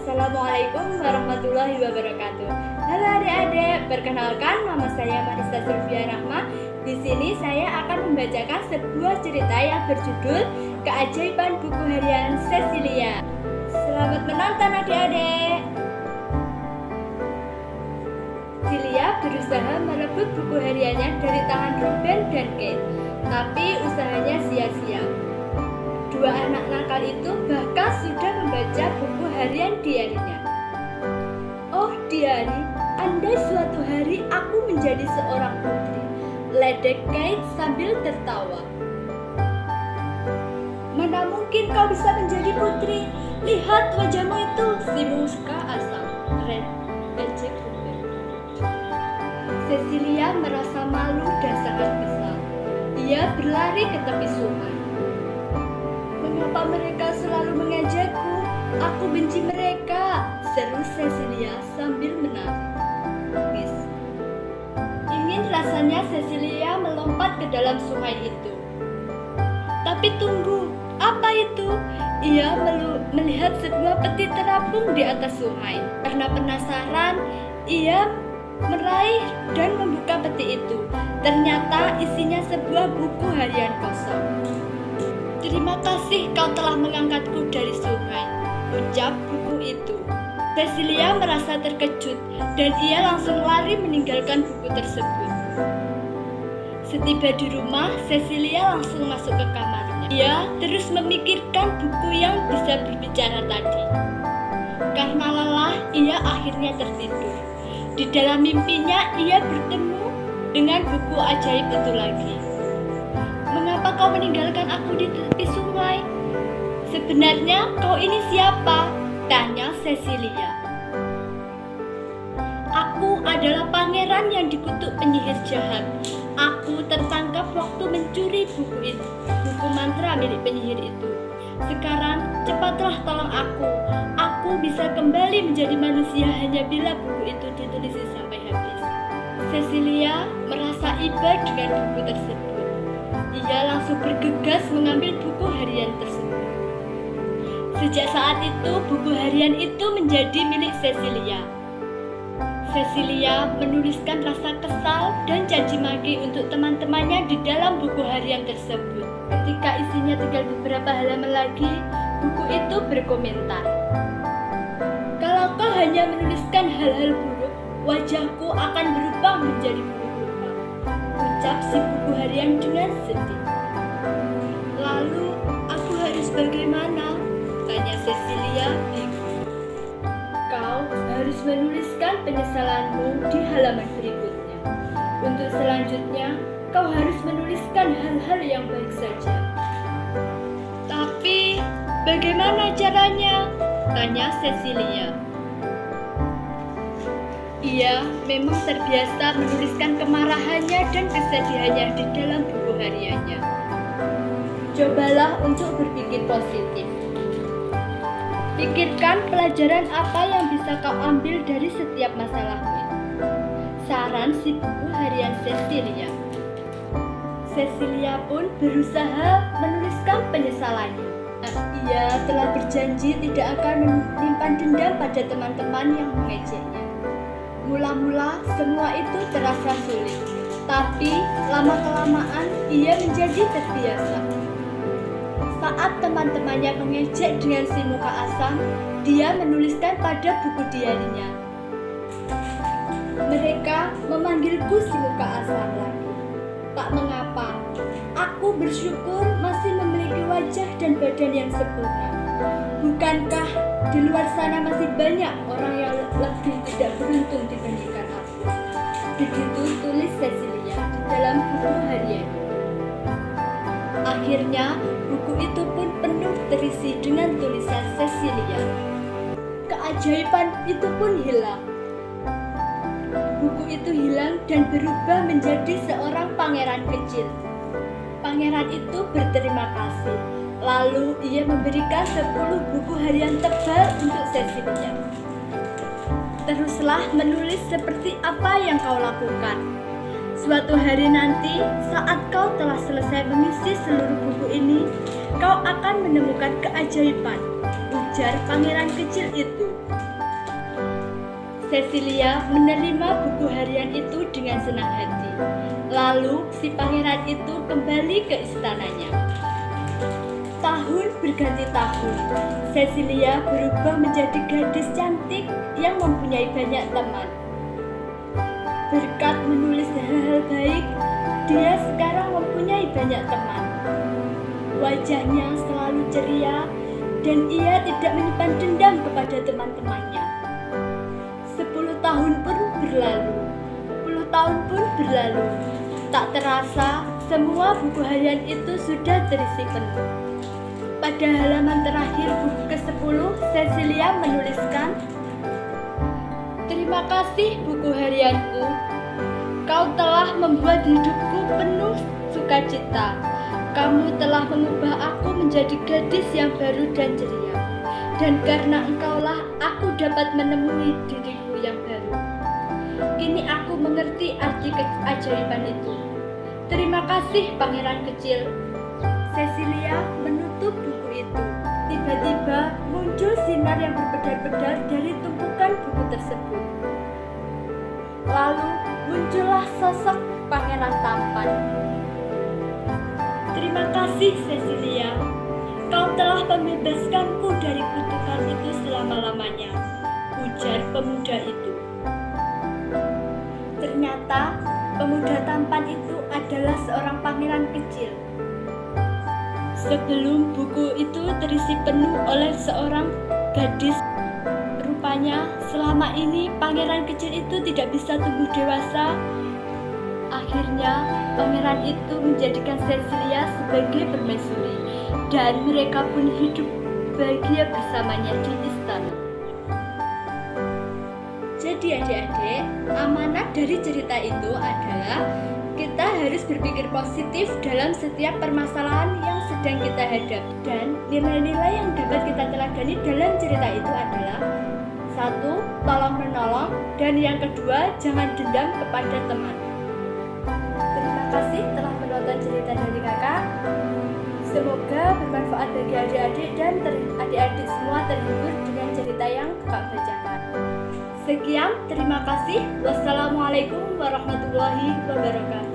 Assalamualaikum warahmatullahi wabarakatuh. Halo adik-adik, perkenalkan nama saya Marissa Zulfia Rahma. Di sini saya akan membacakan sebuah cerita yang berjudul Keajaiban Buku Harian Cecilia. Selamat menonton adik-adik. Cecilia berusaha merebut buku hariannya dari tangan Ruben dan Kate, tapi usahanya sia-sia. Dua anak nakal itu bahkan sudah membaca buku harian diarinya. Oh diari, andai suatu hari aku menjadi seorang putri, ledek Kate sambil tertawa. Mana mungkin kau bisa menjadi putri? Lihat wajahmu itu, si muska asam. Ejek Ruben. Cecilia merasa malu dan sangat kesal. Ia berlari ke tepi sungai. Mengapa mereka selalu mengejekku? Aku benci mereka, seru Cecilia sambil menangis. Ingin rasanya Cecilia melompat ke dalam sungai itu. Tapi tunggu, apa itu? Ia melihat sebuah peti terapung di atas sungai. Karena penasaran, ia meraih dan membuka peti itu. Ternyata isinya sebuah buku harian kosong. Terima kasih kau telah mengangkatku dari sungai, ucap buku itu. Cecilia merasa terkejut dan ia langsung lari meninggalkan buku tersebut. Setiba di rumah, Cecilia langsung masuk ke kamarnya. Ia terus memikirkan buku yang bisa berbicara tadi. Karena lelah, ia akhirnya tertidur. Di dalam mimpinya, ia bertemu dengan buku ajaib itu lagi. Mengapa kau meninggalkan aku di tepi sungai? Sebenarnya kau ini siapa? Tanya Cecilia. Aku adalah pangeran yang dikutuk penyihir jahat. Aku tertangkap waktu mencuri buku itu, buku mantra milik penyihir itu. Sekarang cepatlah tolong aku. Aku bisa kembali menjadi manusia hanya bila buku itu ditulis sampai habis. Cecilia merasa iba dengan buku tersebut. Ia langsung bergegas mengambil buku harian tersebut. Sejak saat itu, buku harian itu menjadi milik Cecilia. Cecilia menuliskan rasa kesal dan caci maki untuk teman-temannya di dalam buku harian tersebut. Ketika isinya tinggal beberapa halaman lagi, buku itu berkomentar, "Kalau kau hanya menuliskan hal-hal buruk, wajahku akan berubah menjadi buruk-buruk," ucap si buku harian dengan sedih. Lalu, aku harus bagaimana? Tanya Cecilia bingung. Kau harus menuliskan penyesalanmu di halaman berikutnya. Untuk selanjutnya, kau harus menuliskan hal-hal yang baik saja. Tapi, bagaimana caranya? Tanya Cecilia. Ia memang terbiasa menuliskan kemarahannya dan kesedihannya di dalam buku hariannya. Cobalah untuk berpikir positif. Pikirkan pelajaran apa yang bisa kau ambil dari setiap masalahmu. Saran si buku harian Cecilia. Cecilia pun berusaha menuliskan penyesalannya. Ia telah berjanji tidak akan menyimpan dendam pada teman-teman yang mengejeknya. Mula-mula semua itu terasa sulit, tapi lama-kelamaan ia menjadi terbiasa. Saat teman-temannya mengejek dengan si muka asam, dia menuliskan pada buku diarinya, "Mereka memanggilku si muka asam lagi. Tak mengapa, aku bersyukur masih memiliki wajah dan badan yang sempurna. Bukankah di luar sana masih banyak orang yang lebih tidak beruntung dibandingkan aku?" Begitu tulis Cecilia di dalam buku harian. Akhirnya, buku itu pun penuh terisi dengan tulisan Cecilia. Keajaiban itu pun hilang. Buku itu hilang dan berubah menjadi seorang pangeran kecil. Pangeran itu berterima kasih. Lalu ia memberikan 10 buku harian tebal untuk Cecilia. Teruslah menulis seperti apa yang kau lakukan. Suatu hari nanti, saat kau telah selesai mengisi seluruh buku ini, kau akan menemukan keajaiban, ujar pangeran kecil itu. Cecilia menerima buku harian itu dengan senang hati. Lalu si pangeran itu kembali ke istananya. Tahun berganti tahun, Cecilia berubah menjadi gadis cantik yang mempunyai banyak teman. Berkat menulis hal-hal baik, dia sekarang mempunyai banyak teman. Wajahnya selalu ceria dan ia tidak menyimpan dendam kepada teman-temannya. 10 tahun pun berlalu, 10 tahun pun berlalu. Tak terasa, semua buku harian itu sudah terisi penuh. Pada halaman terakhir buku ke-10, Cecilia menuliskan, "Terima kasih buku harianku. Kau telah membuat hidupku penuh sukacita. Kamu telah mengubah aku menjadi gadis yang baru dan ceria. Dan karena engkaulah aku dapat menemui diriku yang baru. Kini aku mengerti arti keajaiban itu. Terima kasih, pangeran kecil." Cecilia menutup buku itu. Tiba-tiba muncul sinar yang berpedar-pedar dari tumpukan buku tersebut. Lalu muncullah sosok pangeran tampan. "Terima kasih, Cecilia. Kau telah membebaskanku dari kutukan itu selama-lamanya," ujar pemuda itu. Ternyata pemuda tampan itu adalah seorang pangeran kecil. Sebelum buku itu terisi penuh oleh seorang gadis, rupanya selama ini pangeran kecil itu tidak bisa tumbuh dewasa. Akhirnya pangeran itu menjadikan Cecilia sebagai permaisuri dan mereka pun hidup bahagia bersamanya di istana. Jadi adik-adik, amanat dari cerita itu adalah kita harus berpikir positif dalam setiap permasalahan yang sedang kita hadapi. Dan nilai-nilai yang dapat kita teladani dalam cerita itu adalah: 1. Tolong menolong, dan yang kedua, jangan dendam kepada teman. Terima kasih telah menonton cerita dari kakak. Semoga bermanfaat bagi adik-adik dan adik-adik semua terhibur dengan cerita yang kakak bacakan. Sekian, terima kasih. Wassalamualaikum warahmatullahi wabarakatuh.